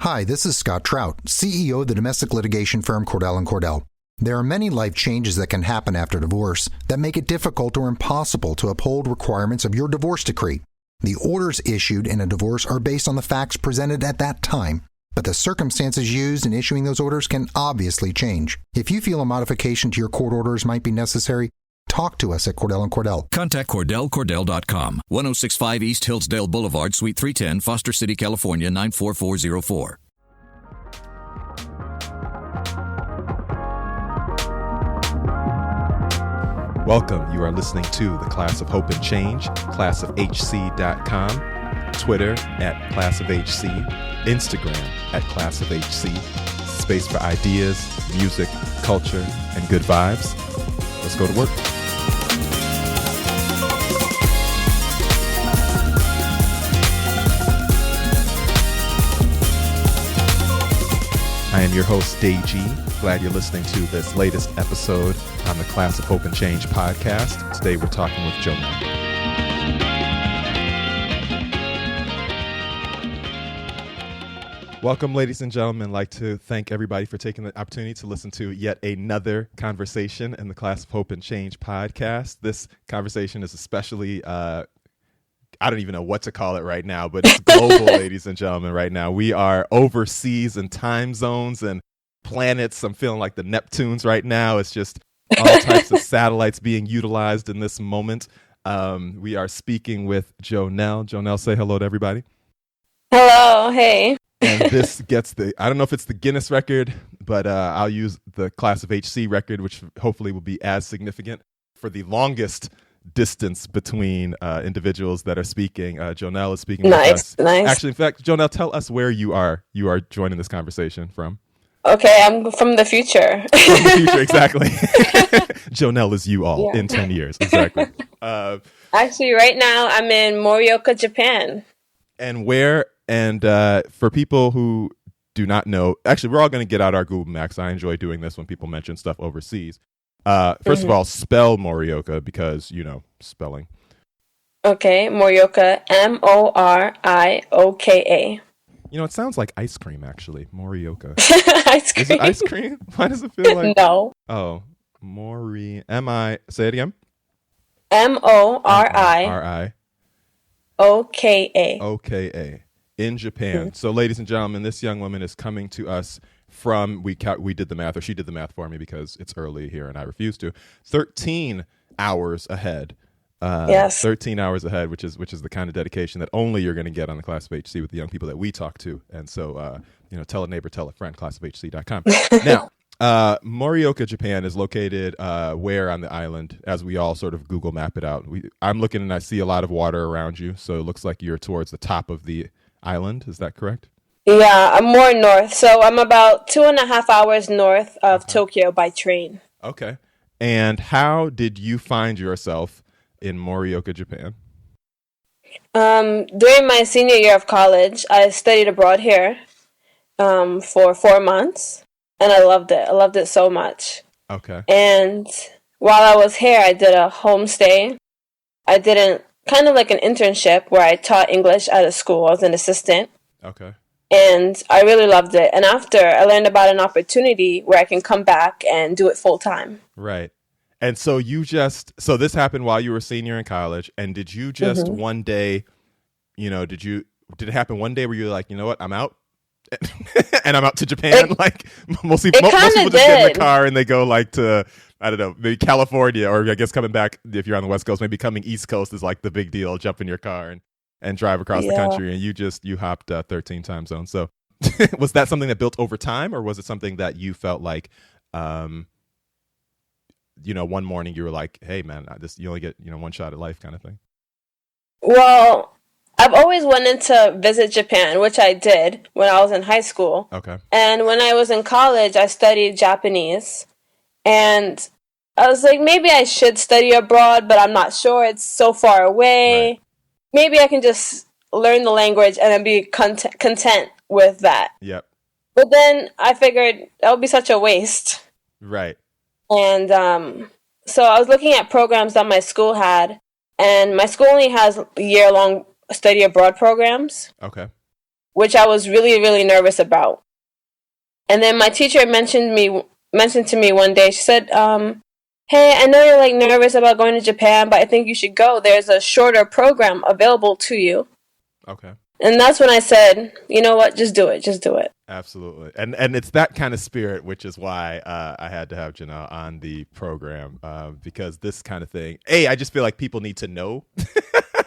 Hi, this is Scott Trout, CEO of the domestic litigation firm Cordell & Cordell. There are many life changes that can happen after divorce that make it difficult or impossible to uphold requirements of your divorce decree. The orders issued in a divorce are based on the facts presented at that time, but the circumstances used in issuing those orders can obviously change. If you feel a modification to your court orders might be necessary, talk to us at Cordell & Cordell. Contact CordellCordell.com, 1065 East Hillsdale Boulevard, Suite 310, Foster City, California, 94404. Welcome. You are listening to the Class of Hope and Change, classofhc.com, Twitter at classofhc, Instagram at classofhc, space for ideas, music, culture, and good vibes. Let's go to work. I am your host, Day G. Glad you're listening to this latest episode on the Class of Hope and Change podcast. Today we're talking with Jonel. Welcome, ladies and gentlemen. I'd like to thank everybody for taking the opportunity to listen to yet another conversation in the Class of Hope and Change podcast. This conversation is especially, I don't even know what to call it right now, but it's global, ladies and gentlemen, right now. We are overseas in time zones and planets. I'm feeling like the Neptunes right now. It's just all types of satellites being utilized in this moment. We are speaking with Jonel. Jonel, say hello to everybody. Hello. Hey. And this gets I don't know if it's the Guinness record, but I'll use the Class of HC record, which hopefully will be as significant for the longest distance between individuals that are speaking. Jonel is speaking with us. Nice. Actually, in fact, Jonel, tell us where you are joining this conversation from. Okay, I'm from the future. From the future, exactly. Jonel is you all in 10 years, exactly. Actually, right now I'm in Morioka, Japan. And where? And for people who do not know, actually, we're all going to get out our Google Maps. I enjoy doing this when people mention stuff overseas. First of all, spell Morioka because, spelling. Okay, Morioka, Morioka. It sounds like ice cream, actually. Morioka. Ice cream? Is it ice cream? Why does it feel like? No. Oh, say it again. Morioka. OKA. In Japan. So, ladies and gentlemen, this young woman is coming to us from, we did the math, or she did the math for me because it's early here and I refuse to, 13 hours ahead. Yes. 13 hours ahead, which is the kind of dedication that only you're going to get on the Class of HC with the young people that we talk to. And so, tell a neighbor, tell a friend, classofhc.com. Now, Morioka, Japan is located where on the island, as we all sort of Google map it out. I'm looking and I see a lot of water around you, so it looks like you're towards the top of the island. Is that correct? Yeah, I'm more north. So I'm about 2.5 hours north of Tokyo by train. Okay. And how did you find yourself in Morioka, Japan? During my senior year of college, I studied abroad here for 4 months, and I loved it. I loved it so much. Okay. And while I was here, I did a homestay. I did kind of like an internship where I taught English at a school. I was an assistant. Okay. And I really loved it. And after, I learned about an opportunity where I can come back and do it full time. Right. And so so this happened while you were a senior in college. And did you just one day, did it happen one day where you were like, you know what, I'm out? And I'm out to Japan? Most people just get in the car and they go to, I don't know, maybe California, or I guess coming back, if you're on the West Coast, maybe coming East Coast is like the big deal. Jump in your car and drive across the country, and you hopped 13 time zones. So was that something that built over time, or was it something that you felt like, one morning you were like, hey man, you only get, one shot at life kind of thing? Well, I've always wanted to visit Japan, which I did when I was in high school. Okay. And when I was in college, I studied Japanese. And I was like, maybe I should study abroad, but I'm not sure. It's so far away. Right. Maybe I can just learn the language and then be content with that. Yep. But then I figured that would be such a waste. Right. And so I was looking at programs that my school had, and my school only has year-long study abroad programs. Okay. which I was really, really nervous about. And then my teacher mentioned to me one day, she said, hey, I know you're like nervous about going to Japan, but I think you should go. There's a shorter program available to you. Okay. And that's when I said, you know what, just do it. Just do it. Absolutely. And it's that kind of spirit, which is why I had to have Janelle on the program, because this kind of thing, I just feel like people need to know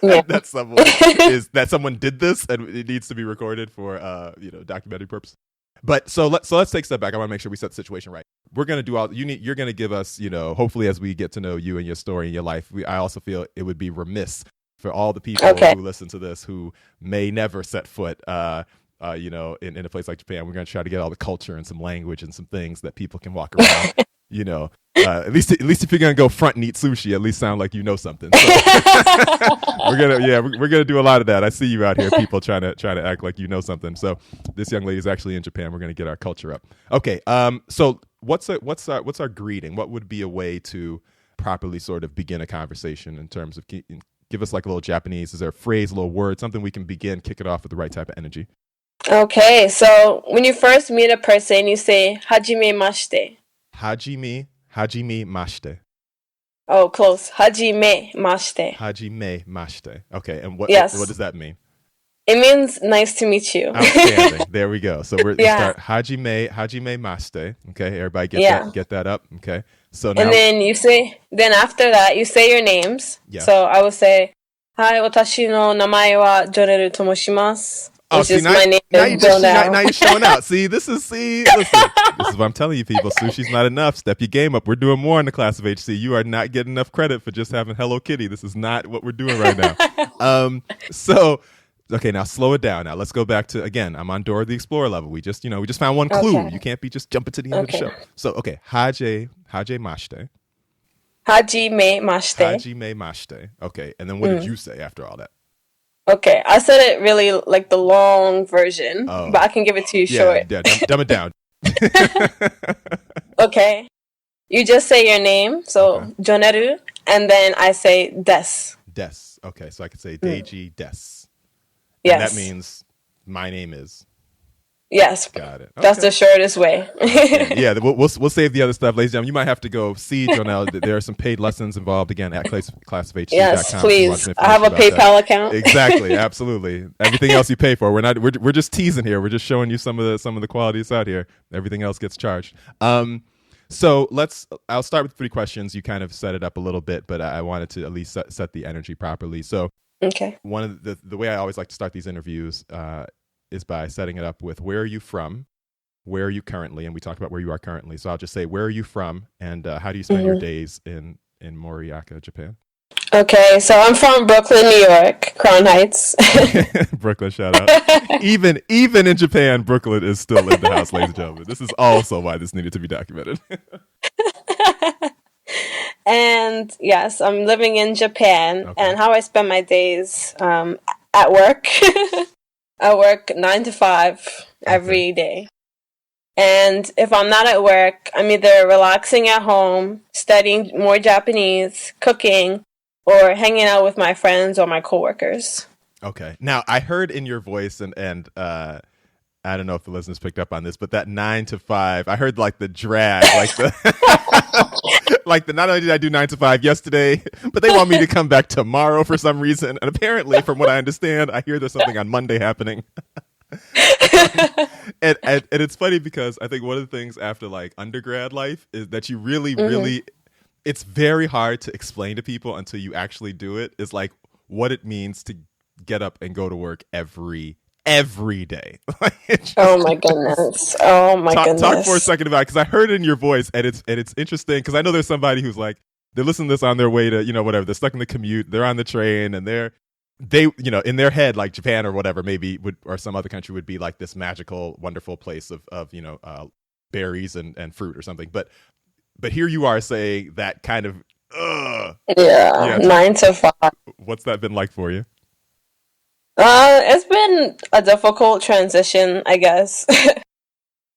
that someone did this, and it needs to be recorded for documentary purposes. But so let's take a step back. I want to make sure we set the situation right. We're going to do you're going to give us, hopefully as we get to know you and your story and your life, I also feel it would be remiss for all the people who listen to this who may never set foot, in a place like Japan. We're going to try to get all the culture and some language and some things that people can walk around, at least if you're going to go front and eat sushi, at least sound like you know something. So we're gonna do a lot of that. I see you out here, people trying to act like you know something. So this young lady is actually in Japan. We're going to get our culture up. Okay. So what's our greeting? What would be a way to properly sort of begin a conversation in terms of give us like a little Japanese? Is there a phrase, a little word, something we can kick it off with the right type of energy? Okay, so when you first meet a person, you say hajime mashite. Hajime mashite. Oh, close. Hajime mashite. Hajime mashite. Okay, and what does that mean? It means nice to meet you. Outstanding. There we go. So we start hajime mashite. Okay, everybody get that up. Okay. So now, and then after that you say your names. Yeah. So I would say, "Hi, watashi no namae wa Joneru to moshimasu." Which is my name. Now you're showing out. Listen, this is what I'm telling you, people. Sushi's not enough. Step your game up. We're doing more in the class of HC. You are not getting enough credit for just having Hello Kitty. This is not what we're doing right now. Okay, now slow it down. Now let's go back to, again, I'm on Dora the Explorer level. We just found one clue. Okay. You can't be just jumping to the end of the show. So, okay, hajime mashite. Hajime mashite. Hajime mashite. Okay, and then what did you say after all that? Okay, I said it really like the long version, but I can give it to you short. Yeah, dumb it down. Okay, you just say your name, so Joneru, and then I say des. Des. Okay, so I could say Deiji des. Yes. And that means my name is. Yes. Got it. Okay. That's the shortest way. Yeah, we'll save the other stuff, ladies and gentlemen. You might have to go see Jonelle. There are some paid lessons involved, again, at classofhc.com. Yes, please. I have a PayPal account. Exactly, absolutely. Everything else you pay for. We're just teasing here. We're just showing you some of the qualities out here. Everything else gets charged. So I'll start with 3 questions. You kind of set it up a little bit, but I wanted to at least set the energy properly. So one of the way I always like to start these interviews is by setting it up with, where are you from? Where are you currently? And we talked about where you are currently. So I'll just say, where are you from? And how do you spend your days in Moriyaka, Japan? Okay, so I'm from Brooklyn, New York, Crown Heights. Brooklyn, shout out. Even in Japan, Brooklyn is still in the house, ladies and gentlemen. This is also why this needed to be documented. And yes, I'm living in Japan. And how I spend my days at work. I work 9 to 5 every day. And if I'm not at work, I'm either relaxing at home, studying more Japanese, cooking, or hanging out with my friends or my coworkers. Okay. Now, I heard in your voice, and I don't know if the listeners picked up on this, but that 9 to 5, I heard like the drag, like the not only did I do 9 to 5 yesterday, but they want me to come back tomorrow for some reason. And apparently, from what I understand, I hear there's something on Monday happening. and it's funny because I think one of the things after like undergrad life is that you really, it's very hard to explain to people until you actually do it, is like what it means to get up and go to work every day. Oh my goodness. Oh my goodness. Talk for a second about it, because I heard it in your voice, and it's interesting because I know there's somebody who's like, they're listening to this on their way to, whatever, they're stuck in the commute, they're on the train, and they in their head, like Japan or whatever maybe or some other country would be like this magical, wonderful place of berries and fruit or something. But here you are saying that kind of 9 to 5. What's that been like for you? It's been a difficult transition, I guess,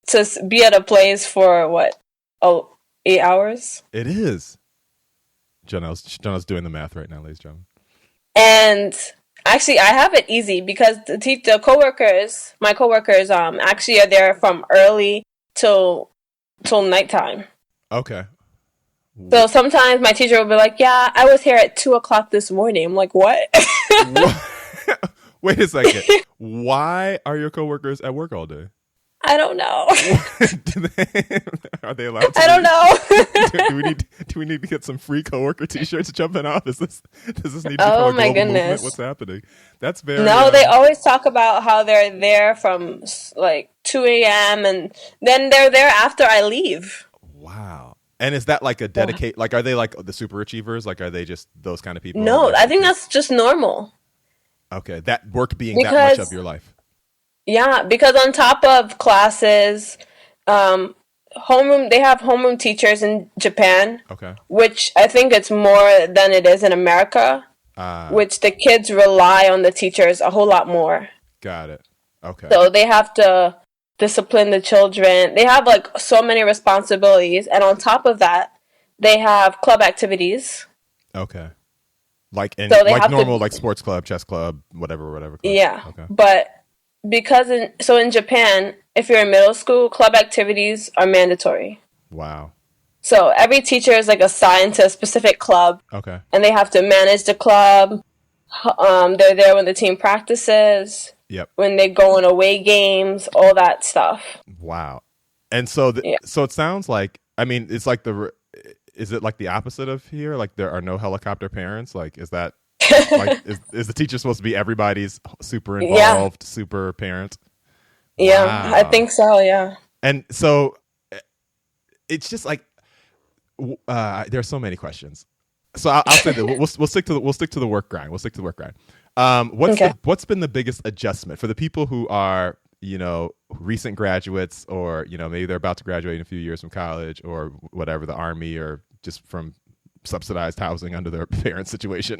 to be at a place for 8 hours. It is. Janelle's doing the math right now, ladies and gentlemen. And Actually, I have it easy because the coworkers, my coworkers, actually are there from early till nighttime. Okay. So sometimes my teacher will be like, "Yeah, I was here at 2:00 this morning." I'm like, "What?" Wait a second. Why are your coworkers at work all day? I don't know. Are they allowed to? I don't know. do we need to get some free coworker T-shirts jumping off? Does this need to become a global movement? What's happening? That's very. No, they always talk about how they're there from like 2 a.m. and then they're there after I leave. Wow. And is that like a dedicate? Like, are they like the super achievers? Like, are they just those kind of people? No, I think that's just normal. Okay, that work being that much of your life. Yeah, because on top of classes, homeroom, they have homeroom teachers in Japan. Okay. Which I think it's more than it is in America. Which the kids rely on the teachers a whole lot more. Got it. Okay. So they have to discipline the children. They have like so many responsibilities, and on top of that, they have club activities. Okay. Like in so like normal like sports club, chess club, whatever club. Yeah. Okay. But because in Japan, if you're in middle school, club activities are mandatory. Wow. So every teacher is like assigned to a specific club. Okay. And they have to manage the club. They're there when the team practices. Yep. When they go on away games, all that stuff. Wow. And so so it sounds like, I mean, it's like is it like the opposite of here? Like there are no helicopter parents? Like is that like is the teacher supposed to be everybody's super involved, super parent? Yeah, wow. I think so, yeah. And so it's just like there's so many questions. So I'll say that we'll stick to the work grind. We'll stick to the work grind. What's been the biggest adjustment for the people who are, you know, recent graduates, or, you know, maybe they're about to graduate in a few years from college or whatever, the army, or just from subsidized housing under their parents' situation.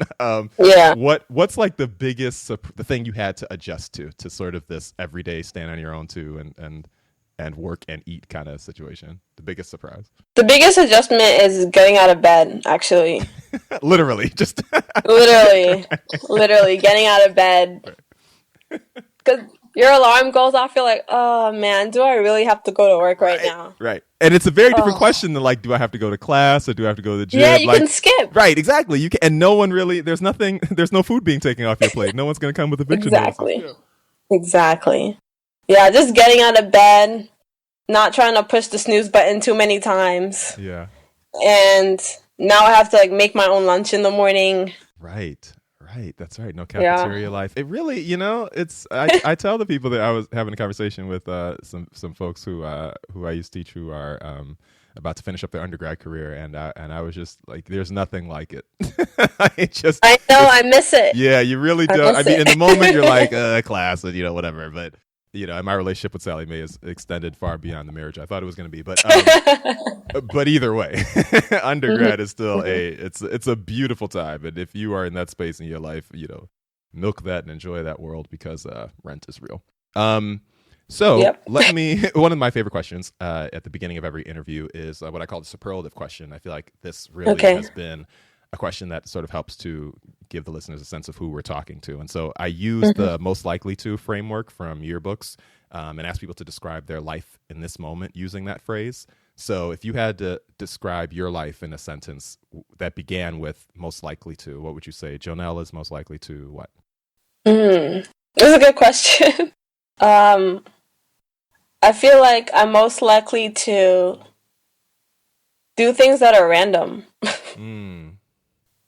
What's like the biggest the thing you had to adjust to sort of this everyday stand on your own too and work and eat kind of situation? The biggest surprise. The biggest adjustment is getting out of bed, actually. Literally, just literally getting out of bed. Because your alarm goes off, you're like, oh man, do I really have to go to work right now? Right. And it's a very different question than like, do I have to go to class or do I have to go to the gym? Yeah, you can skip. Right, exactly. You can, and no one really, there's no food being taken off your plate. No one's going to come with eviction notices. Exactly. Yeah, just getting out of bed, not trying to push the snooze button too many times. Yeah. And now I have to like make my own lunch in the morning. Right. That's right. No cafeteria life. It really, you know, it's. I tell the people that I was having a conversation with some folks who I used to teach who are about to finish up their undergrad career, and I was just like, there's nothing like it. I know, I miss it. Yeah, you really don't. I mean, in the moment you're like class and, you know, whatever, but. You know, my relationship with Sally Mae is extended far beyond the marriage I thought it was going to be, but either way, undergrad is still it's a beautiful time, and if you are in that space in your life, you know, milk that and enjoy that world because rent is real. Let me. One of my favorite questions at the beginning of every interview is what I call the superlative question. I feel like this really has been a question that sort of helps to give the listeners a sense of who we're talking to. And so I use the most likely to framework from yearbooks and ask people to describe their life in this moment using that phrase. So if you had to describe your life in a sentence that began with most likely to, what would you say? Jonelle is most likely to what? That's a good question. I feel like I'm most likely to do things that are random.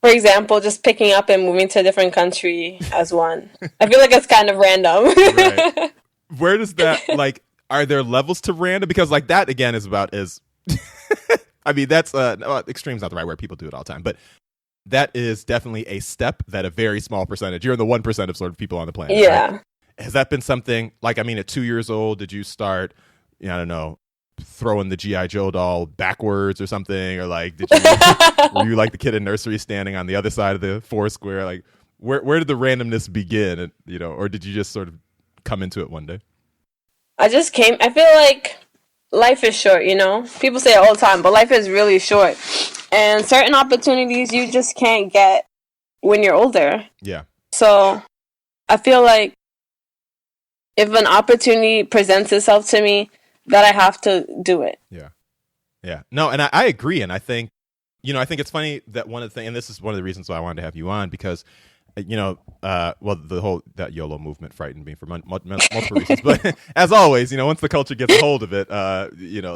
For example, just picking up and moving to a different country as one. I feel like it's kind of random. Right. Where does that, like, are there levels to random? Because, like, that, again, is I mean, that's, extreme's not the right word. People do it all the time. But that is definitely a step that a very small percentage, you're in the 1% of sort of people on the planet. Yeah. Right? Has that been something, like, I mean, at 2 years old, did you start, I don't know, throwing the G.I. Joe doll backwards or something, or like were you like the kid in nursery standing on the other side of the Foursquare? Like where did the randomness begin, and, you know, or did you just sort of come into it one day? I feel like life is short, you know, people say it all the time, but life is really short, and certain opportunities you just can't get when you're older. Yeah. So I feel like if an opportunity presents itself to me, that I have to do it. Yeah. Yeah. No, and I agree. And I think, I think it's funny that one of the things, and this is one of the reasons why I wanted to have you on, because, well, the whole, that YOLO movement frightened me for multiple reasons. But as always, once the culture gets a hold of it,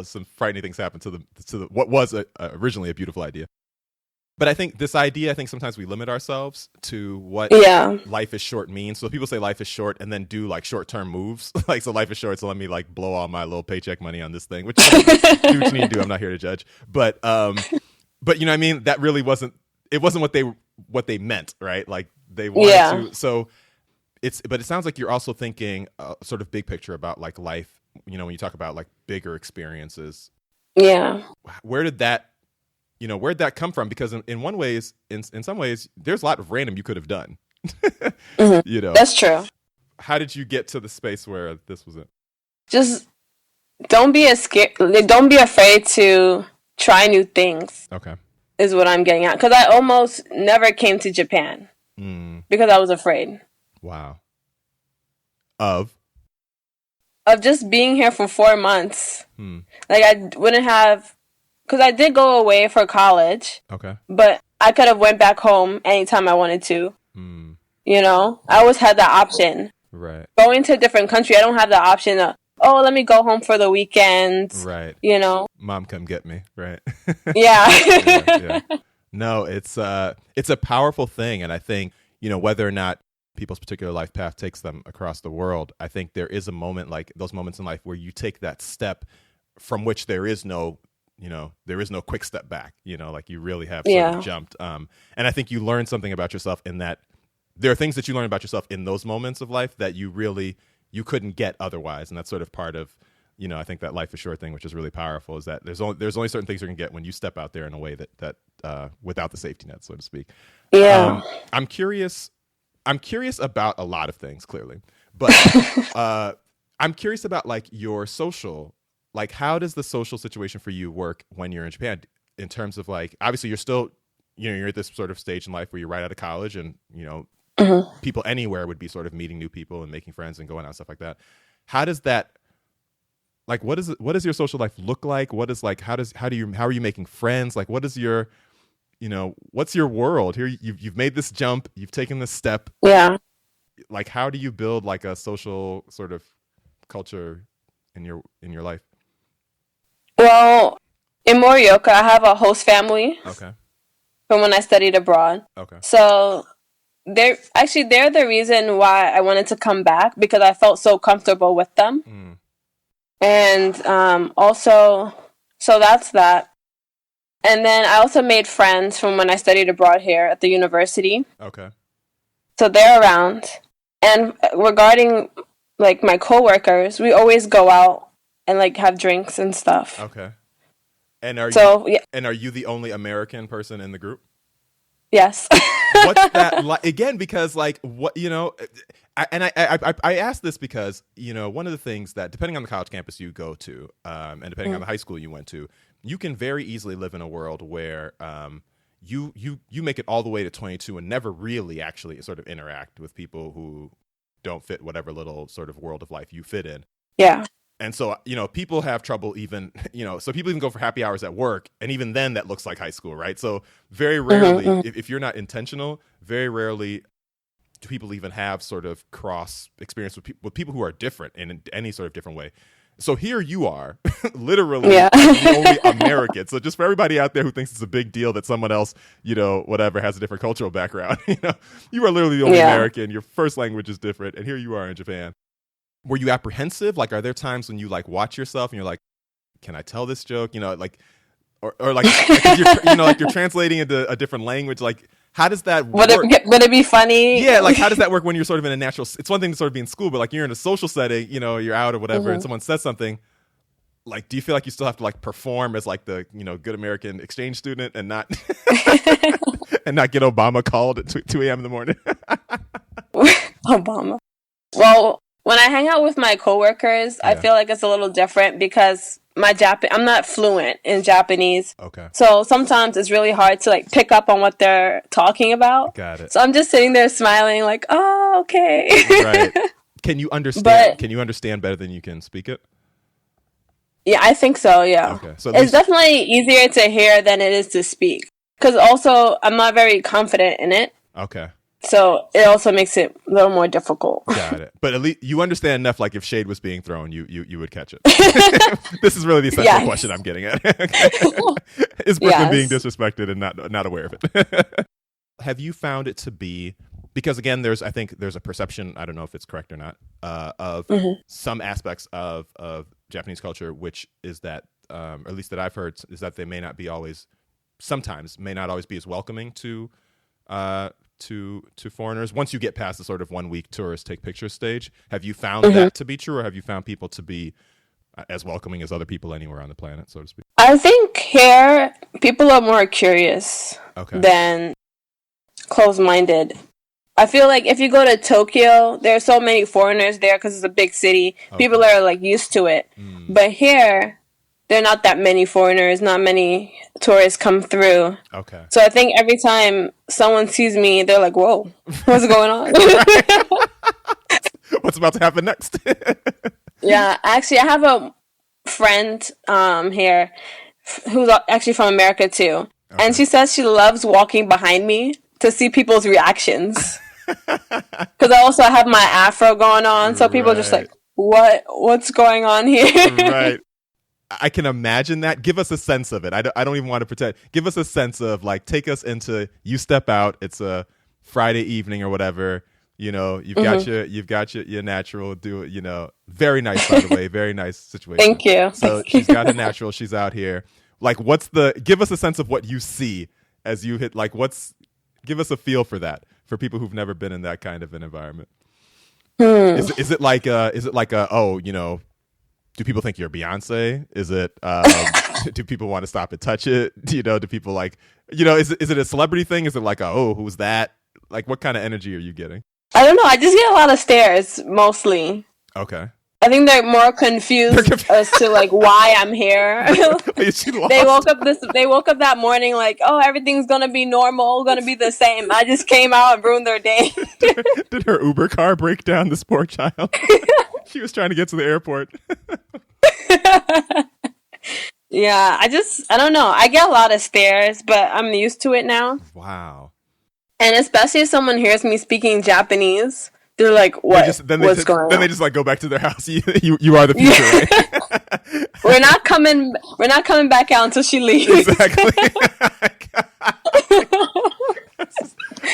some frightening things happen to the what was originally a beautiful idea. But I think this idea, sometimes we limit ourselves to what life is short means. So people say life is short and then do like short-term moves. Like, so life is short, so let me like blow all my little paycheck money on this thing, which do what you need to do. I'm not here to judge. But you know what I mean? That really wasn't what they meant, right? Like they wanted to. So but it sounds like you're also thinking sort of big picture about like life, when you talk about like bigger experiences. Yeah. Where'd that come from? Because in some ways, there's a lot of random you could have done. Mm-hmm. That's true. How did you get to the space where this was it? Just don't be afraid to try new things. Okay. Is what I'm getting at. Because I almost never came to Japan because I was afraid. Wow. Of just being here for 4 months. Like I wouldn't have. Because I did go away for college. Okay. But I could have went back home anytime I wanted to. I always had that option. Right. Going to a different country, I don't have the option of, let me go home for the weekend. Right. Mom, come get me. Right. Yeah. Yeah. No, it's a powerful thing. And I think, whether or not people's particular life path takes them across the world, I think there is a moment, like those moments in life where you take that step from which there is no quick step back, like you really have sort of jumped. And I think you learn something about yourself in that there are things that you learn about yourself in those moments of life that you couldn't get otherwise. And that's sort of part of, I think that life is short thing, which is really powerful, is that there's only certain things you can get when you step out there in a way that without the safety net, so to speak. Yeah. I'm curious about a lot of things, clearly, but I'm curious about like your social. Like, how does the social situation for you work when you're in Japan in terms of like, obviously you're still, you're at this sort of stage in life where you're right out of college and, people anywhere would be sort of meeting new people and making friends and going out and stuff like that. How does that, like, what does your social life look like? What is like, how are you making friends? Like, what is your, what's your world here? You've made this jump, you've taken this step. Yeah. Like, how do you build like a social sort of culture in your life? Well, in Morioka, I have a host family. Okay. From when I studied abroad. Okay. So they're the reason why I wanted to come back, because I felt so comfortable with them. And also, so that's that. And then I also made friends from when I studied abroad here at the university. Okay. So they're around. And regarding like my coworkers, we always go out and like have drinks and stuff. Okay. And are you the only American person in the group? Yes. What's that like? Again, because like what I asked this because one of the things that, depending on the college campus you go to, and depending on the high school you went to, you can very easily live in a world where you make it all the way to 22 and never really actually sort of interact with people who don't fit whatever little sort of world of life you fit in. Yeah. And so, people have trouble even, so people even go for happy hours at work. And even then that looks like high school, right? So very rarely, if you're not intentional, very rarely do people even have sort of cross experience with people who are different in any sort of different way. So here you are, literally the only American. So just for everybody out there who thinks it's a big deal that someone else, whatever, has a different cultural background, you are literally the only American. Your first language is different. And here you are in Japan. Were you apprehensive? Like, are there times when you like watch yourself and you're like, can I tell this joke? Like, or like, like you're translating into a different language. Like, how does that work? Would it be funny? Yeah. Like, how does that work when you're sort of in a natural, it's one thing to sort of be in school, but like you're in a social setting, you're out or whatever, and someone says something. Like, do you feel like you still have to like perform as like the, good American exchange student and not, and not get Obama called at 2 a.m. in the morning? Obama. Well, when I hang out with my coworkers, I feel like it's a little different because I'm not fluent in Japanese. Okay. So sometimes it's really hard to like pick up on what they're talking about. Got it. So I'm just sitting there smiling like, oh, okay. Right. Can you understand? Can you understand better than you can speak it? Yeah, I think so. Yeah. Okay. So it's definitely easier to hear than it is to speak. Because also I'm not very confident in it. Okay. So it also makes it a little more difficult. Got it. But at least you understand enough, like if shade was being thrown, you would catch it. This is really the essential question I'm getting at. Is Brooklyn being disrespected and not aware of it? Have you found it to be, because again, I think there's a perception, I don't know if it's correct or not, of some aspects of Japanese culture, which is that, or at least that I've heard, is that they sometimes may not always be as welcoming to foreigners once you get past the sort of 1 week tourist take pictures stage. Have you found that to be true, or have you found people to be as welcoming as other people anywhere on the planet, so to speak? I think here people are more curious than closed-minded. I feel like if you go to Tokyo, there are so many foreigners there because it's a big city. People are like used to it. But here, there are not that many foreigners, not many tourists come through. Okay. So I think every time someone sees me, they're like, whoa, what's going on? What's about to happen next? Yeah, actually, I have a friend here who's actually from America too. And she says she loves walking behind me to see people's reactions. Because I also have my afro going on, so people are just like, what's going on here? Right. I can imagine that. Give us a sense of it. I don't even want to pretend. Give us a sense of, like, take us into, you step out, it's a Friday evening or whatever, you know, you've got your natural, very nice, by the way, very nice situation. Thank you. So she's got her natural, she's out here. Like, give us a sense of what you see as you hit, like, give us a feel for that, for people who've never been in that kind of an environment. Is it like do people think you're Beyonce? Is it, do people want to stop and touch it? Do people like, is it a celebrity thing? Is it like, who's that? Like, what kind of energy are you getting? I don't know. I just get a lot of stares, mostly. Okay. I think they're more confused as to like why I'm here. They woke up that morning like, oh, everything's gonna be normal, gonna be the same. I just came out and ruined their day. Did her Uber car break down, this poor child? She was trying to get to the airport. Yeah, I don't know. I get a lot of stares, but I'm used to it now. Wow. And especially if someone hears me speaking Japanese, they're like, "What? What's going on?" Then they just like go back to their house. You are the future, right? We're not coming back out until she leaves. Exactly.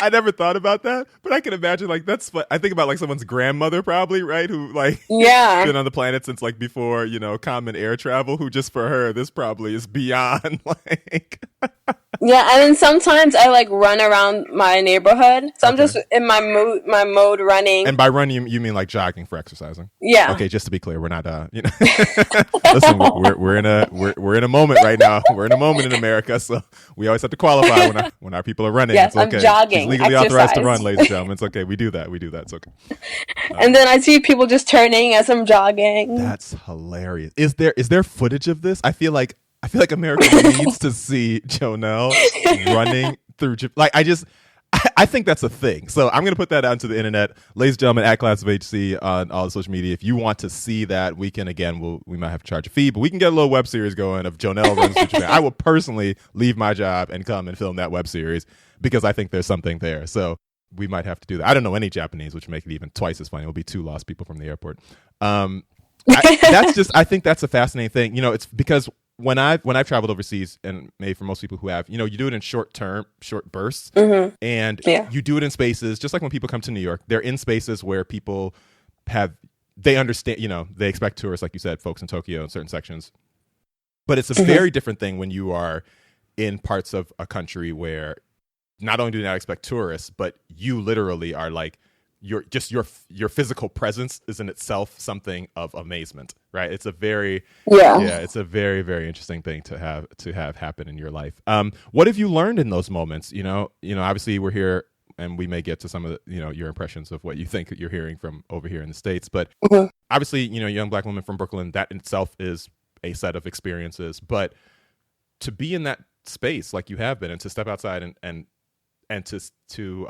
I never thought about that, but I can imagine like that's what I think about, like someone's grandmother probably, right? Who like been on the planet since like before, common air travel, who just for her, this probably is beyond like. Yeah, and then sometimes I like run around my neighborhood. So I'm just in my mode running. And by running, you mean like jogging for exercising? Yeah. Okay, just to be clear, we're not listen, we're in a moment right now. We're in a moment in America, so we always have to qualify when our people are running. Yes, it's okay. I'm jogging. She's legally authorized to run, ladies and gentlemen. It's okay. We do that. It's okay. And then I see people just turning as I'm jogging. That's hilarious. Is there footage of this? I feel like America needs to see Jonelle running through. Like, I think that's a thing. So I'm going to put that out into the internet. Ladies and gentlemen, at Class of HC on all the social media. If you want to see that, we can, again, we might have to charge a fee, but we can get a little web series going of Jonelle runs through Japan. I will personally leave my job and come and film that web series because I think there's something there. So we might have to do that. I don't know any Japanese, which would make it even twice as funny. It'll be 2 lost people from the airport. I think that's a fascinating thing. It's because when I've traveled overseas, and maybe for most people who have, you do it in short bursts, and you do it in spaces, just like when people come to New York, they're in spaces where people they understand, they expect tourists, like you said, folks in Tokyo in certain sections. But it's a very different thing when you are in parts of a country where not only do they not expect tourists, but you literally are like, your physical presence is in itself something of amazement, right? It's a very it's a very, very interesting thing to have happen in your life. What have you learned in those moments? Obviously we're here and we may get to some of the, your impressions of what you think you're hearing from over here in the States, but obviously, young Black woman from Brooklyn, that in itself is a set of experiences, but to be in that space like you have been, and to step outside and to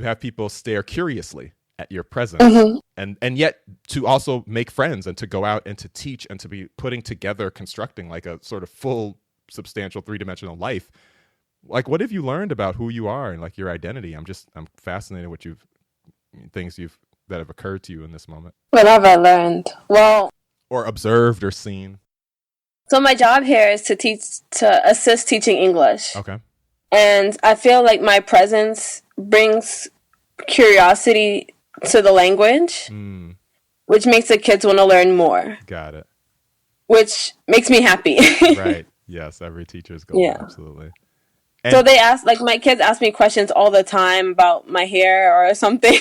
have people stare curiously at your presence, and yet to also make friends and to go out and to teach and to be putting together, constructing like a sort of full, substantial, three-dimensional life. Like, what have you learned about who you are and like your identity? I'm fascinated what things that have occurred to you in this moment. What have I learned? Well, or observed or seen. So my job here is to assist teaching English. Okay. And I feel like my presence brings curiosity to the language, which makes the kids want to learn more. Got it. Which makes me happy. Right. Yes, every teacher's goal. Yeah. Absolutely. And so they ask, like, my kids ask me questions all the time about my hair or something.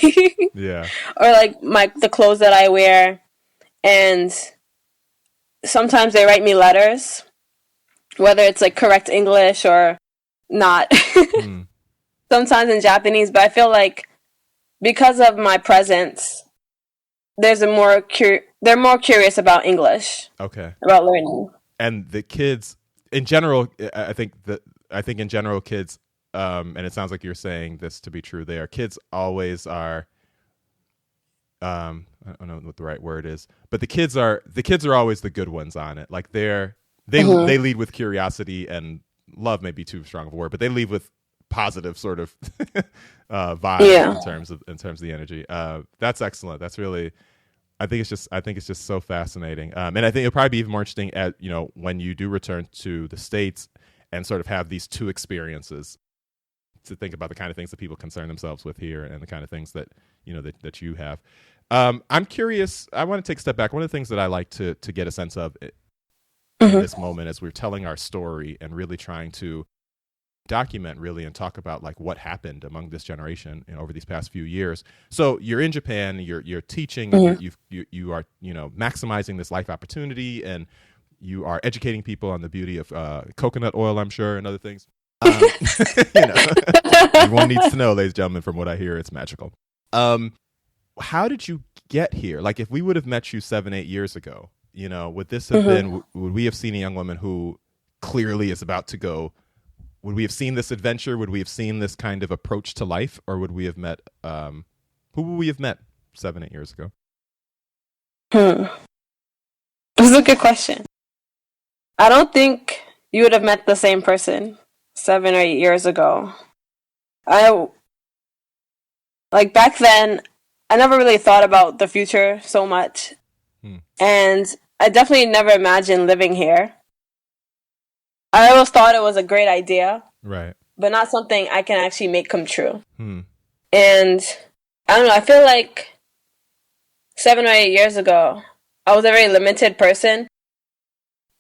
Yeah. Or like the clothes that I wear. And sometimes they write me letters, whether it's like correct English or not. Sometimes in Japanese, but I feel like because of my presence, they're more curious about English. Okay. About learning. And the kids in general, I think in general kids, and it sounds like you're saying this to be true, kids always are, I don't know what the right word is, but the kids are always the good ones on it. Like they lead with curiosity, and love may be too strong of a word, but they lead with positive sort of vibe in terms of the energy. That's excellent. That's really, I think it's just so fascinating. And I think it'll probably be even more interesting when you do return to the States and sort of have these two experiences, to think about the kind of things that people concern themselves with here and the kind of things that that you have. I'm curious. I want to take a step back. One of the things that I like to get a sense of in this moment as we're telling our story and really trying to document really and talk about like what happened among this generation over these past few years. So you're in Japan, you're teaching, you are maximizing this life opportunity, and you are educating people on the beauty of coconut oil, I'm sure, and other things. Everyone needs to know, ladies and gentlemen, from what I hear, it's magical. How did you get here? Like, if we would have met you 7-8 years ago, would this have been, would we have seen a young woman who clearly is about to go, would we have seen this adventure? Would we have seen this kind of approach to life? Or would we have met, who would we have met 7-8 years ago? That's a good question. I don't think you would have met the same person 7 or 8 years ago. Back then, I never really thought about the future so much. And I definitely never imagined living here. I always thought it was a great idea. Right. But not something I can actually make come true. And I don't know, I feel like 7 or 8 years ago, I was a very limited person.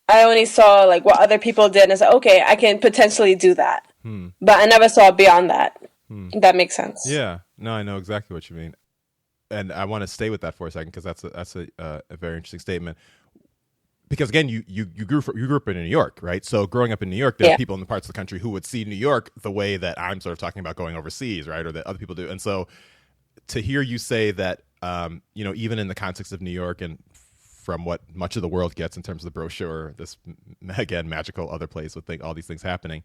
I only saw like what other people did and I said, okay, I can potentially do that. But I never saw beyond that. If that makes sense. Yeah. No, I know exactly what you mean. And I want to stay with that for a second, because that's a very interesting statement. Because again, you grew up in New York, right? So growing up in New York, there are people in the parts of the country who would see New York the way that I'm sort of talking about going overseas, right? Or that other people do. And so to hear you say that, even in the context of New York and from what much of the world gets in terms of the brochure, this, again, magical other place with all these things happening,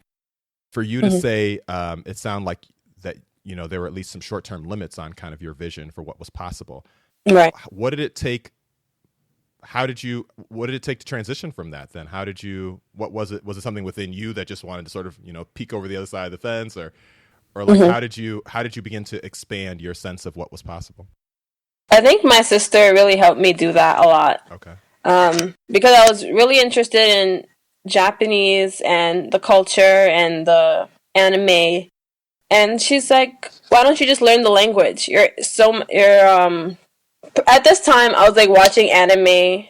for you to say it sounded like that, there were at least some short-term limits on kind of your vision for what was possible. Right. What did it take? What did it take to transition from that then? What was it? Was it something within you that just wanted to sort of, peek over the other side of the fence, or like how did you begin to expand your sense of what was possible? I think my sister really helped me do that a lot. Okay. Because I was really interested in Japanese and the culture and the anime. And she's like, why don't you just learn the language? At this time, I was like watching anime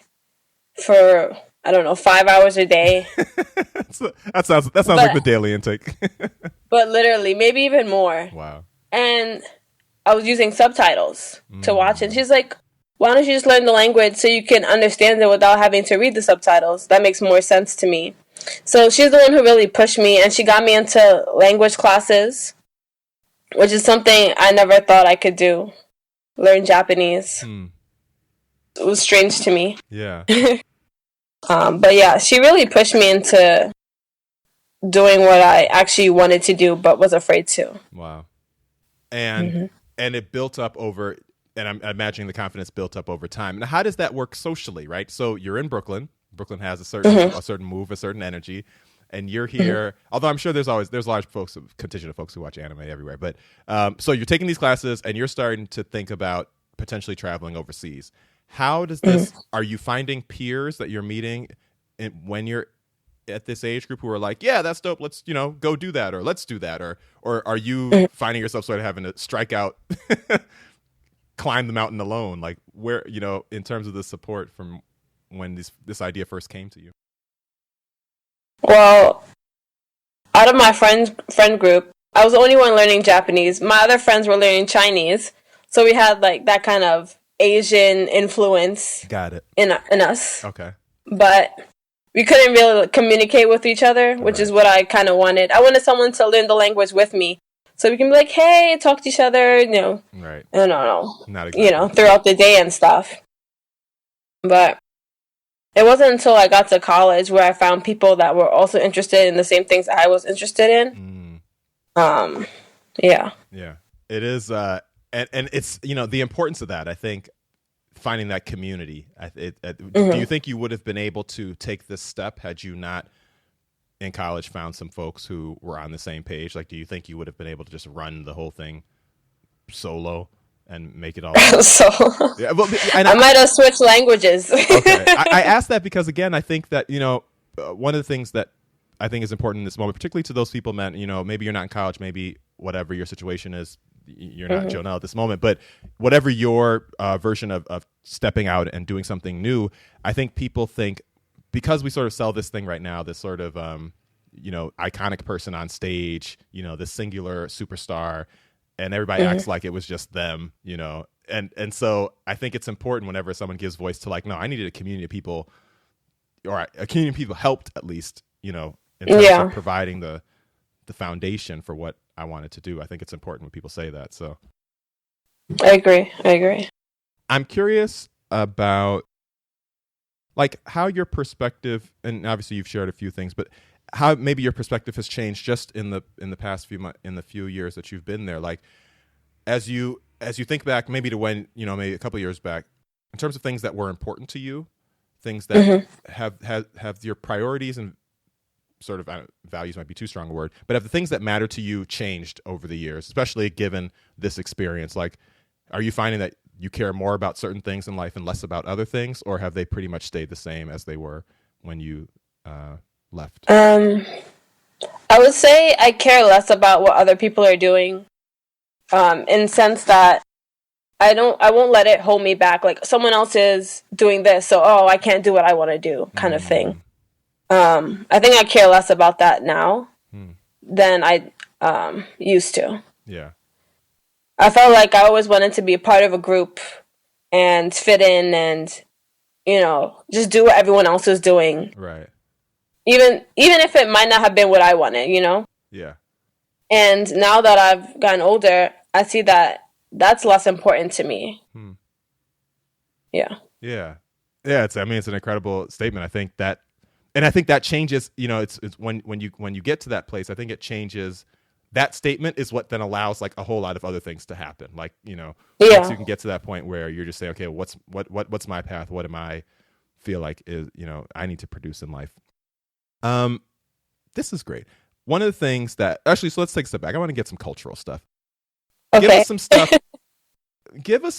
for, I don't know, 5 hours a day. that sounds like the daily intake. But literally, maybe even more. Wow. And I was using subtitles to watch, and she's like, why don't you just learn the language so you can understand it without having to read the subtitles? That makes more sense to me. So she's the one who really pushed me, and she got me into language classes, which is something I never thought I could do. Learn Japanese. was strange to me. Yeah. But yeah, she really pushed me into doing what I actually wanted to do, but was afraid to. Wow. And it built up over, and I'm imagining the confidence built up over time. Now, how does that work socially, right? So you're in Brooklyn. Brooklyn has a certain move, a certain energy, and you're here. Although I'm sure there's a large contingent of folks who watch anime everywhere. But so you're taking these classes, and you're starting to think about potentially traveling overseas. How does this? Are you finding peers that you're meeting when you're at this age group who are like, yeah, that's dope, let's go do that, or let's do that, or are you finding yourself sort of having to strike out, climb the mountain alone? Like, where, in terms of the support from when this idea first came to you? Well, out of my friend group, I was the only one learning Japanese. My other friends were learning Chinese, so we had like that kind of Asian influence. Got it. In us. Okay. But we couldn't really communicate with each other, which is what I kind of wanted. I wanted someone to learn the language with me, so we can be like, hey, talk to each other, Right. I don't know. Not exactly. Throughout the day and stuff. But it wasn't until I got to college where I found people that were also interested in the same things I was interested in. Yeah. Yeah. It is, and it's, the importance of that, I think, finding that community. Do you think you would have been able to take this step had you not in college found some folks who were on the same page? Like, do you think you would have been able to just run the whole thing solo and make it all? So yeah, well, I might have switched languages. Okay. I asked that because, again, I think that, one of the things that I think is important in this moment, particularly to those people, maybe you're not in college, maybe whatever your situation is, you're not Jonelle at this moment, but whatever your version of stepping out and doing something new, I think people think, because we sort of sell this thing right now, this sort of, iconic person on stage, this singular superstar, and everybody acts like it was just them, and so I think it's important whenever someone gives voice to, like, no, I needed a community of people, or a community of people helped, at least, in terms of providing the foundation for what I wanted to do. I think it's important when people say that. So I agree. I'm curious about, like, how your perspective, and obviously you've shared a few things, but how maybe your perspective has changed just in the past few years that you've been there. Like, as you think back, maybe to when, maybe a couple of years back, in terms of things that were important to you, things that have your priorities and sort of, values might be too strong a word, but have the things that matter to you changed over the years, especially given this experience? Like, are you finding that you care more about certain things in life and less about other things, or have they pretty much stayed the same as they were when you left? I would say I care less about what other people are doing, in the sense that I won't let it hold me back. Like, someone else is doing this, so I can't do what I want to do, kind of thing. I think I care less about that now than I used to. Yeah. I felt like I always wanted to be a part of a group and fit in and, just do what everyone else is doing. Right. Even if it might not have been what I wanted, Yeah. And now that I've gotten older, I see that that's less important to me. Yeah. Yeah. Yeah. It's an incredible statement. I think that changes, it's when you get to that place, I think it changes. That statement is what then allows, like, a whole lot of other things to happen. Like, once you can get to that point where you're just saying, okay, what's my path? What am I feel like is, I need to produce in life? This is great. One of the things that actually, so let's take a step back. I want to get some cultural stuff. Okay. Give us some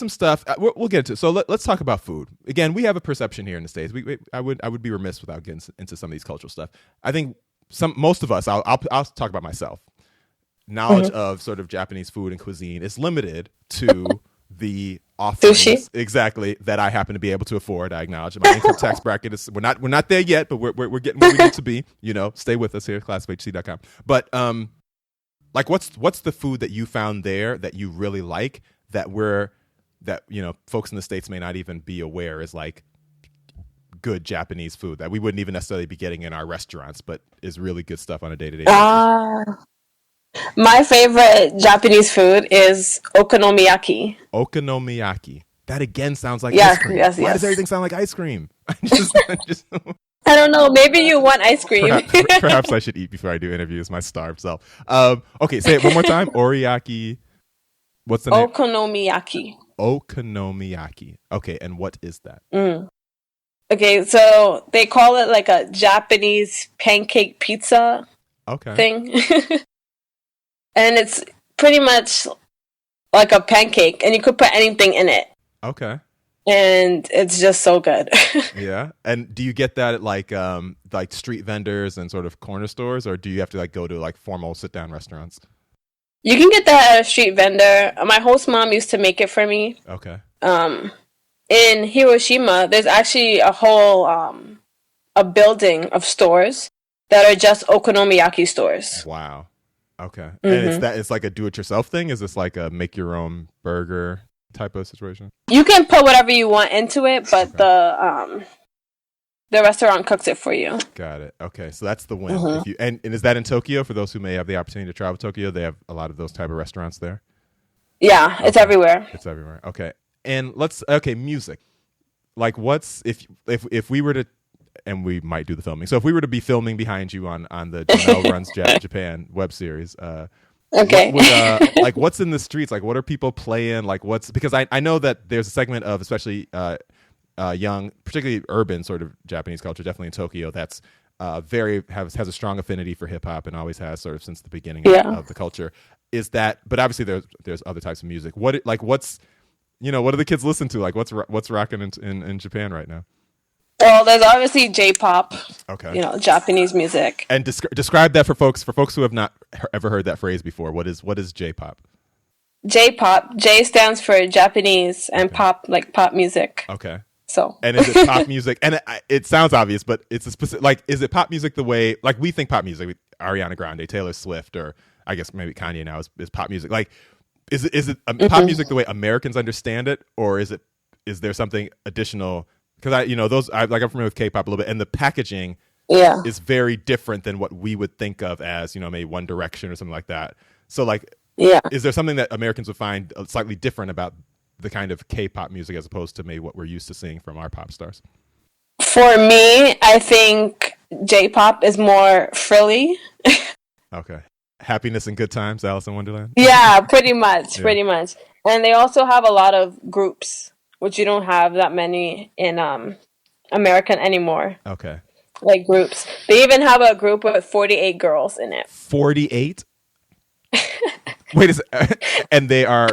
stuff. We'll get into it. So let's talk about food. Again, we have a perception here in the States. I would be remiss without getting into some of these cultural stuff. I think most of us, I'll talk about myself. Knowledge of sort of Japanese food and cuisine is limited to the offerings, sushi, exactly, that I happen to be able to afford. I acknowledge my income tax bracket is we're not there yet, but we're getting where we need to be. Stay with us here at classofhc.com. But like, what's the food that you found there that you really like that folks in the States may not even be aware is, like, good Japanese food that we wouldn't even necessarily be getting in our restaurants, but is really good stuff on a day-to-day basis? My favorite Japanese food is okonomiyaki. Okonomiyaki. That again sounds like ice cream. Why does everything sound like ice cream? I don't know. Maybe you want ice cream. Perhaps I should eat before I do interviews. My starved self. Okay, say it one more time. Oriyaki. What's the name? Okonomiyaki. Okonomiyaki. Okay, and what is that? Okay, so they call it like a Japanese pancake pizza thing. And it's pretty much like a pancake, and you could put anything in it. Okay. And it's just so good. Yeah. And do you get that at like street vendors and sort of corner stores, or do you have to like go to like formal sit down restaurants? You can get that at a street vendor. My host mom used to make it for me. Okay. In Hiroshima, there's actually a whole a building of stores that are just okonomiyaki stores. Wow. Okay. And it's like a do it yourself thing? Is this like a make your own burger type of situation? You can put whatever you want into it, but the restaurant cooks it for you. Got it. Okay, so that's the win. If you and is that in Tokyo? For those who may have the opportunity to travel to Tokyo, they have a lot of those type of restaurants there. Yeah, it's everywhere. It's everywhere. Okay, and music. Like, what's if we were to, and we might do the filming. So if we were to be filming behind you on the Jamel Runs Japan web series, okay. Like what's in the streets? Like what are people playing? Like because I know that there's a segment of especially young, particularly urban sort of Japanese culture, definitely in Tokyo, that's has a strong affinity for hip hop and always has sort of since the beginning of the culture. Is that? But obviously there's other types of music. What do the kids listen to? Like what's rocking in Japan right now? Well, there's obviously J-pop. Okay. Japanese music. And describe that for folks who have not ever heard that phrase before. What is J-pop? J-pop. J stands for Japanese, and pop like pop music. Okay. So. And is it pop music? And it sounds obvious, but it's a specific. Like, is it pop music the way like we think pop music? Ariana Grande, Taylor Swift, or I guess maybe Kanye now is pop music. Like, is it pop music the way Americans understand it, or is there something additional? Because I'm familiar with K-pop a little bit, and the packaging is very different than what we would think of as maybe One Direction or something like that. So like, is there something that Americans would find slightly different about the kind of K-pop music as opposed to maybe what we're used to seeing from our pop stars? For me, I think J-pop is more frilly. Okay, happiness and good times, Alice in Wonderland. Yeah, pretty much, pretty much. And they also have a lot of groups, which you don't have that many in American anymore. Okay. Like groups. They even have a group with 48 girls in it. 48? Wait a second. And they are...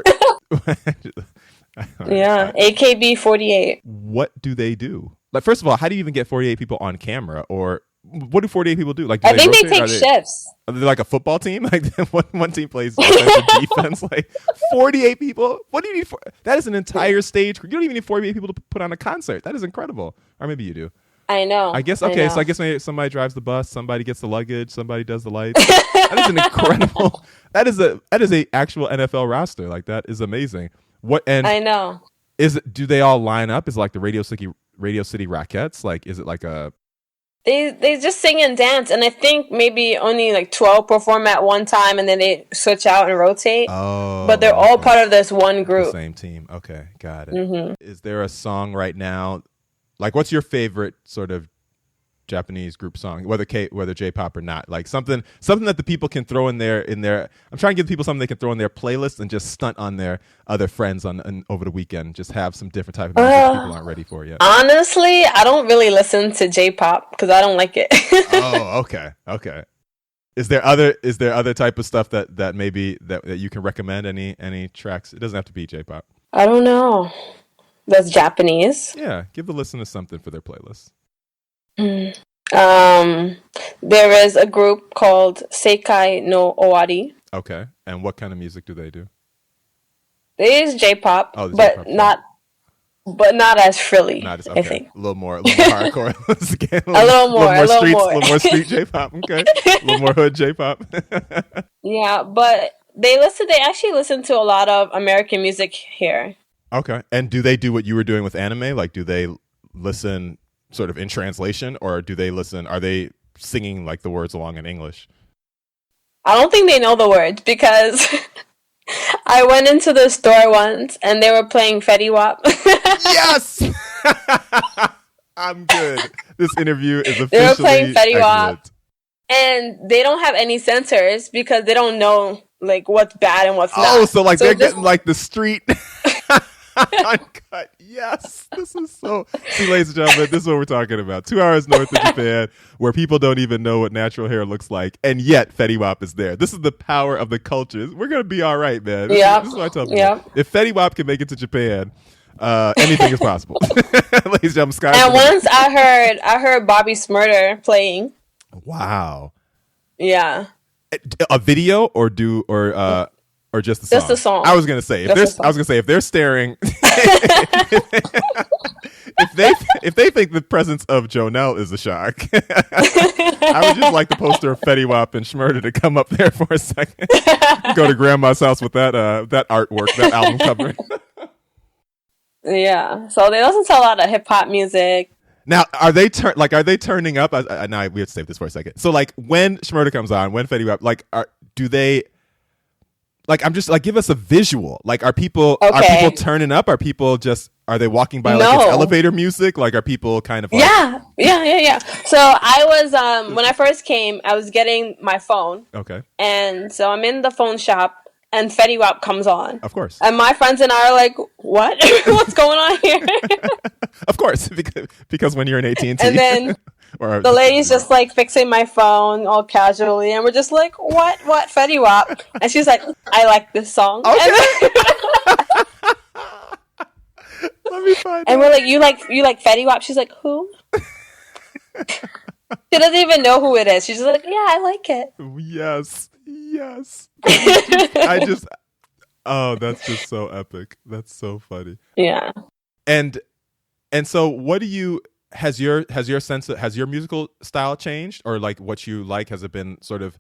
Yeah, AKB 48. What do they do? Like, first of all, how do you even get 48 people on camera? Or what do 48 people do? Like, I think they take shifts. Are they like a football team? Like one team plays offensive defense. Like 48 people. What do you need for? That is an entire stage. You don't even need 48 people to put on a concert. That is incredible. Or maybe you do. I know. I guess okay. So I guess maybe somebody drives the bus, somebody gets the luggage, somebody does the lights. That is an incredible. That is a actual NFL roster. Like that is amazing. What and I know. Do they all line up? Is it like the Radio City Rockettes? Like is it like a? They just sing and dance, and I think maybe only like 12 perform at one time, and then they switch out and rotate. Oh, but they're all part of this one group. The same team. Okay, got it. Mm-hmm. Is there a song right now? Like, what's your favorite sort of Japanese group song, whether J-pop or not? Like something that the people can throw in their. I'm trying to give people something they can throw in their playlist and just stunt on their other friends on over the weekend. Just have some different type of music people aren't ready for yet. Honestly, I don't really listen to J-pop because I don't like it. Oh, okay. Is there other type of stuff that maybe that you can recommend? Any tracks? It doesn't have to be J-pop. I don't know. That's Japanese. Yeah, give the listeners something for their playlist. There is a group called Seikai no Owari. Okay, and what kind of music do they do? It is J-pop, but not as frilly. Not as, okay. I think a little more hardcore. a little more street J-pop. Okay, a little more hood J-pop. Yeah, but they actually listen to a lot of American music here. Okay, and do they do what you were doing with anime? Like, do they listen sort of in translation, or are they singing like the words along in English? I don't think they know the words because I went into the store once and they were playing Fetty Wap. Yes. I'm good. This interview is officially they were playing Fetty Wap, and they don't have any censors because they don't know like what's bad and what's not. Oh, so like they're getting like the street uncut. Yes, this is so. See, ladies and gentlemen, this is what we're talking about. 2 hours north of Japan, where people don't even know what natural hair looks like, and yet Fetty Wap is there. This is the power of the cultures. We're gonna be all right, man. This is what I tell people. Yep. If Fetty Wap can make it to Japan, anything is possible. Ladies and gentlemen, Sky. And once I heard Bobby Shmurda playing. Wow. Yeah. A video or just the song? Just the song. I was gonna say if they're staring, if they think the presence of Jonelle is a shock, I would just like the poster of Fetty Wap and Shmurda to come up there for a second. Go to grandma's house with that artwork, that album cover. Yeah, so they listen to a lot of hip hop music. Now, are they turning up? Now we have to save this for a second. So, like, when Shmurda comes on, when Fetty Wap, like, do they? Like, I'm just like, give us a visual. Like, are people turning up? Are they walking by like it's elevator music? Like, are people kind of like Yeah. So I was when I first came, I was getting my phone. Okay. And so I'm in the phone shop. And Fetty Wap comes on. Of course. And my friends and I are like, what? What's going on here? Of course, because when you're in AT&T. And then the lady's just like fixing my phone all casually. And we're just like, what? Fetty Wap? And she's like, I like this song. Okay. Let me find And we're like, you like Fetty Wap? She's like, who? She doesn't even know who it is. She's just like, yeah, I like it. Yes. That's just so epic. That's so funny. Yeah. And so what do you has your musical style changed, or like what you like, has it been sort of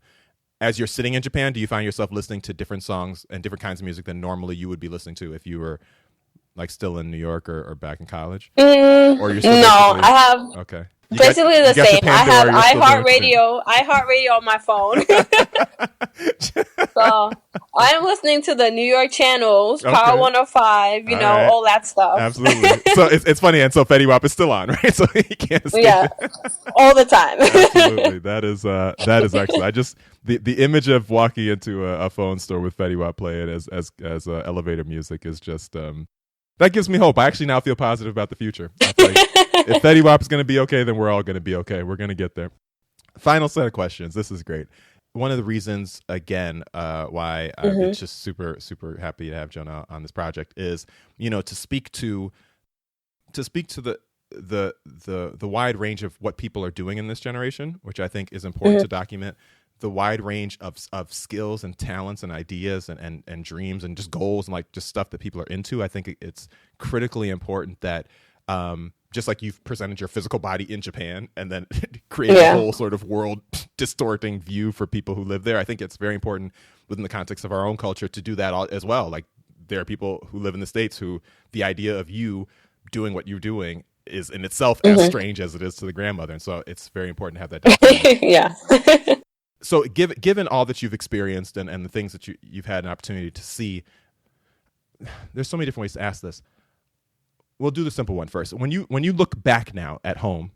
as you're sitting in Japan, do you find yourself listening to different songs and different kinds of music than normally you would be listening to if you were like still in New York or back in college? Or you're still I have okay. Basically the same. I have iHeartRadio on my phone. So I'm listening to the New York channels, Power 105, all that stuff. Absolutely. So it's funny, and so Fetty Wap is still on, right? So he can't escape. Yeah, all the time. Absolutely. That is excellent. I just the image of walking into a phone store with Fetty Wap playing as elevator music is just that gives me hope. I actually now feel positive about the future. If Fetty Wap is going to be okay, then we're all going to be okay. We're going to get there. Final set of questions. This is great. One of the reasons, again, why I'm just super, super happy to have Jonelle on this project is, to speak to the wide range of what people are doing in this generation, which I think is important to document. The wide range of skills and talents and ideas and dreams and just goals and like just stuff that people are into. I think it's critically important that just like you've presented your physical body in Japan and then create a whole sort of world distorting view for people who live there. I think it's very important within the context of our own culture to do that as well. Like there are people who live in the States who the idea of you doing what you're doing is in itself as strange as it is to the grandmother. And so it's very important to have that documented. Yeah. So given all that you've experienced and the things that you've had an opportunity to see, there's so many different ways to ask this. We'll do the simple one first. When you look back now at home,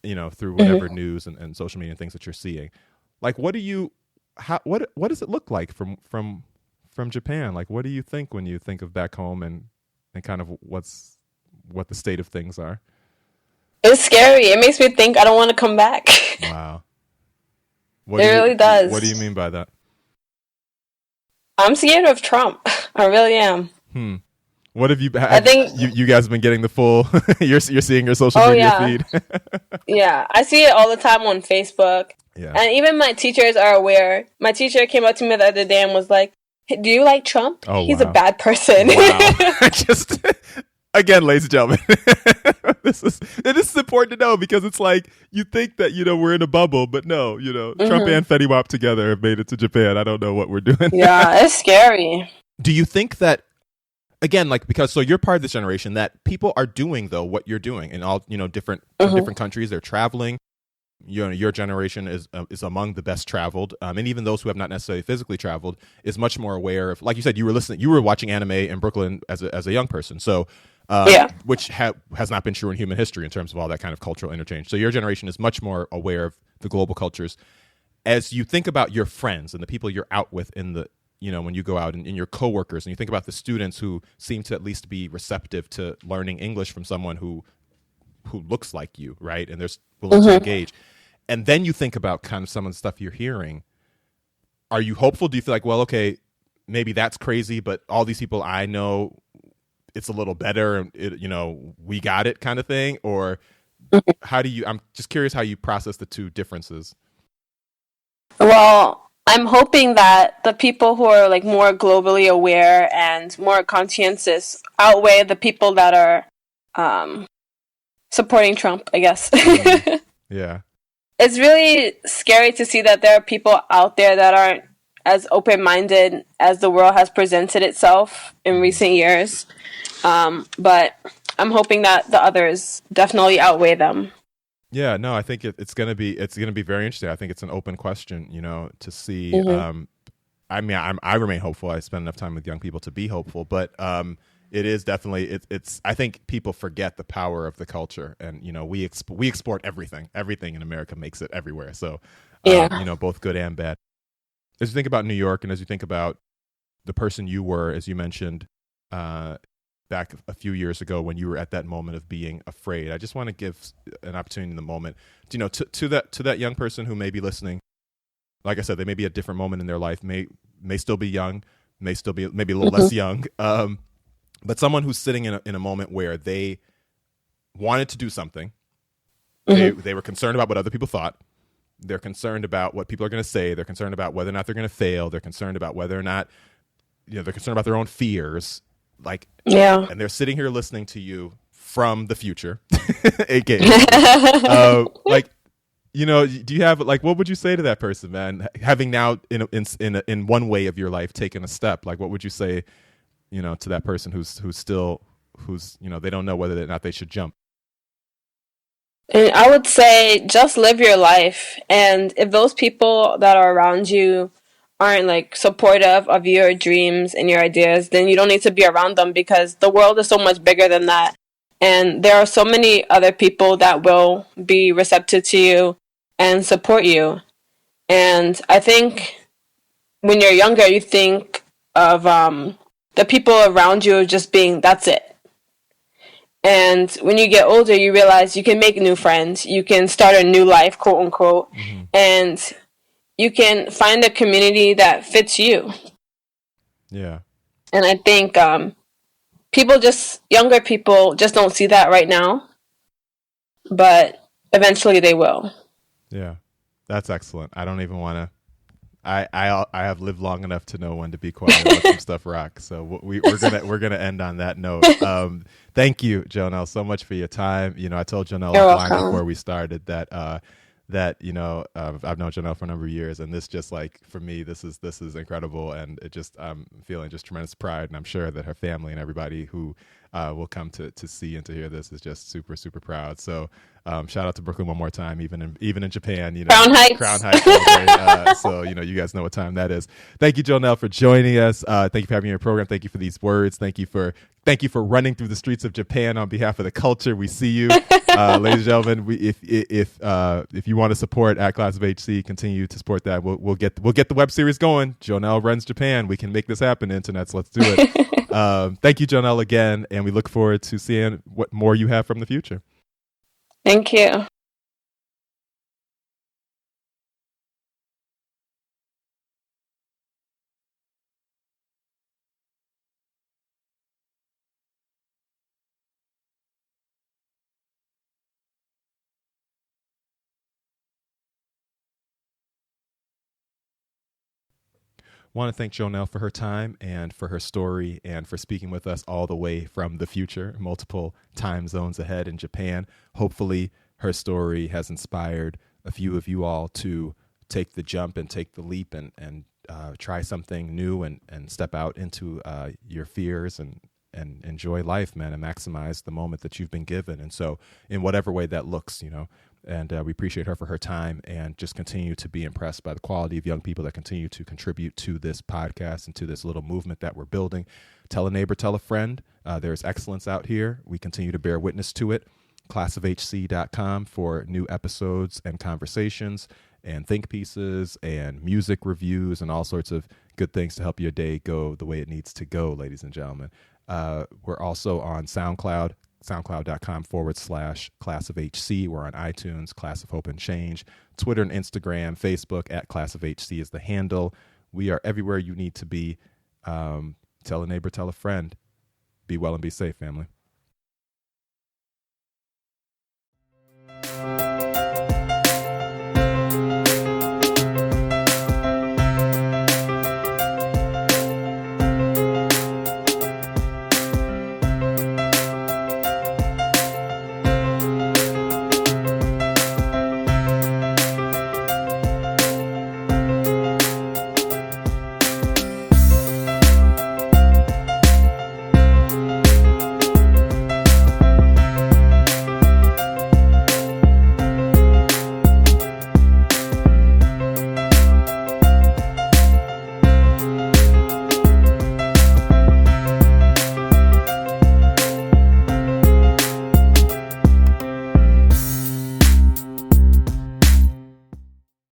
through whatever news and social media and things that you're seeing, like what does it look like from Japan? Like what do you think when you think of back home and kind of what the state of things are? It's scary. It makes me think I don't want to come back. Wow. It really does. What do you mean by that? I'm scared of Trump. I really am. What have you? I think you guys have been getting the full. You're seeing your social media feed. Yeah, I see it all the time on Facebook. Yeah, and even my teachers are aware. My teacher came up to me the other day and was like, "Do you like Trump? He's a bad person." Wow. Again, ladies and gentlemen, this is important to know because it's like you think that we're in a bubble, but no, Trump and Fetty Wap together have made it to Japan. I don't know what we're doing. Yeah, it's scary. Do you think that? Again, because you're part of this generation that people are doing though what you're doing in all different countries. They're traveling. Your generation is among the best traveled, and even those who have not necessarily physically traveled is much more aware of. Like you said, you were watching anime in Brooklyn as a young person. So which has not been true in human history in terms of all that kind of cultural interchange. So your generation is much more aware of the global cultures. As you think about your friends and the people you're out with in the, when you go out and your coworkers, and you think about the students who seem to at least be receptive to learning English from someone who looks like you, right? And there's willing to engage. And then you think about kind of some of the stuff you're hearing. Are you hopeful? Do you feel like, well, okay, maybe that's crazy, but all these people I know, it's a little better, we got it kind of thing? Or I'm just curious how you process the two differences. Well, I'm hoping that the people who are like more globally aware and more conscientious outweigh the people that are supporting Trump, I guess. Yeah. It's really scary to see that there are people out there that aren't as open-minded as the world has presented itself in recent years. But I'm hoping that the others definitely outweigh them. Yeah, no, I think it's gonna be very interesting. I think it's an open question, to see. I remain hopeful. I spend enough time with young people to be hopeful, but it is definitely it's. I think people forget the power of the culture, and we export everything. Everything in America makes it everywhere. So, both good and bad. As you think about New York, and as you think about the person you were, as you mentioned, back a few years ago when you were at that moment of being afraid, I just want to give an opportunity in the moment, to that young person who may be listening. Like I said, they may be at a different moment in their life, may still be young, may still be maybe a little less young, but someone who's sitting in a moment where they wanted to do something. They were concerned about what other people thought. They're concerned about what people are going to say. They're concerned about whether or not they're going to fail. They're concerned about whether or not, they're concerned about their own fears. And they're sitting here listening to you from the future, aka, do you have what would you say to that person, man? Having now in one way of your life taken a step, what would you say, to that person who's they don't know whether or not they should jump? And I would say just live your life, and if those people that are around you aren't supportive of your dreams and your ideas, then you don't need to be around them, because the world is so much bigger than that. And there are so many other people that will be receptive to you and support you. And I think when you're younger, you think of the people around you just being, that's it. And when you get older, you realize you can make new friends. You can start a new life, quote unquote. And you can find a community that fits you. Yeah. And I think younger people just don't see that right now. But eventually they will. Yeah. That's excellent. I don't even want to. I have lived long enough to know when to be quiet and let some stuff rock. So we're gonna end on that note. Thank you, Jonelle, so much for your time. I told Jonelle offline before we started that I've known Jonelle for a number of years, and this just for me, this is incredible, and I'm feeling just tremendous pride, and I'm sure that her family and everybody who will come to see and to hear this is just super, super proud. So shout out to Brooklyn one more time, even in Japan, Crown Heights. So you guys know what time that is. Thank you, Jonelle, for joining us. Thank you for having your program. Thank you for these words. Thank you for running through the streets of Japan on behalf of the culture. We see you, ladies and gentlemen. If you want to support at Class of HC, continue to support that. We'll get the web series going. Jonelle Runs Japan. We can make this happen, internets. Let's do it. Thank you, Jonelle, again, and we look forward to seeing what more you have from the future. Thank you. Want to thank Jonelle for her time and for her story and for speaking with us all the way from the future, multiple time zones ahead in Japan. Hopefully her story has inspired a few of you all to take the jump and take the leap and try something new and step out into your fears and enjoy life, man, and maximize the moment that you've been given. And so in whatever way that looks, And we appreciate her for her time, and just continue to be impressed by the quality of young people that continue to contribute to this podcast and to this little movement that we're building. Tell a neighbor, tell a friend. There's excellence out here. We continue to bear witness to it. classofhc.com for new episodes and conversations and think pieces and music reviews and all sorts of good things to help your day go the way it needs to go, ladies and gentlemen. We're also on SoundCloud, soundcloud.com/classofhc. We're on iTunes, Class of Hope and Change, Twitter and Instagram, Facebook @classofhc is the handle. We are everywhere you need to be. Tell a neighbor, tell a friend. Be well and be safe, family.